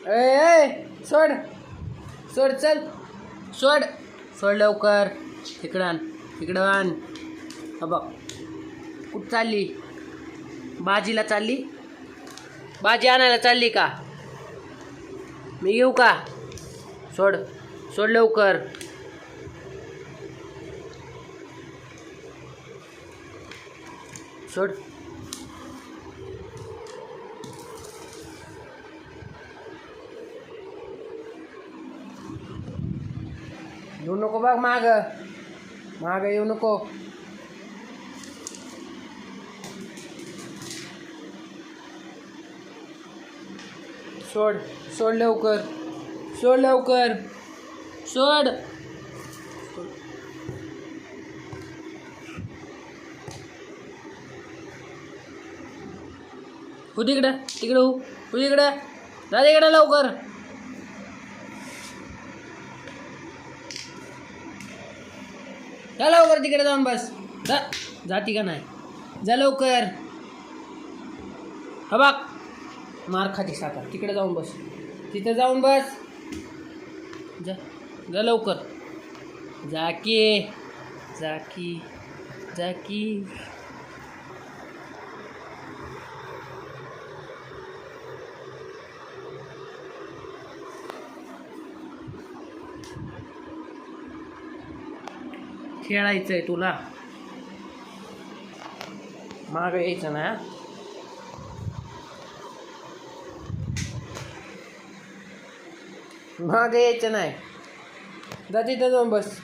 सोड सोड चल सोड सोड लवकर तिकडं आण बघ कुठं चालली भाजीला चालली भाजी आणायला चालली का मी येऊ का सोड सोड लवकर सोड येऊ नको बघ माग येऊ नको सोड सोड लवकर सोड हो तिकडं जा तिकडं लवकर जा लवकर तिकडे जाऊन बस जाती का नाही जा लवकर हा बघ मार खाती साखर तिकडे जाऊन बस तिथे जाऊन बस जा लवकर जा की खेळायचंय तुला माग यायचं ना मागे यायचं नाही जा तिथं जाऊन बस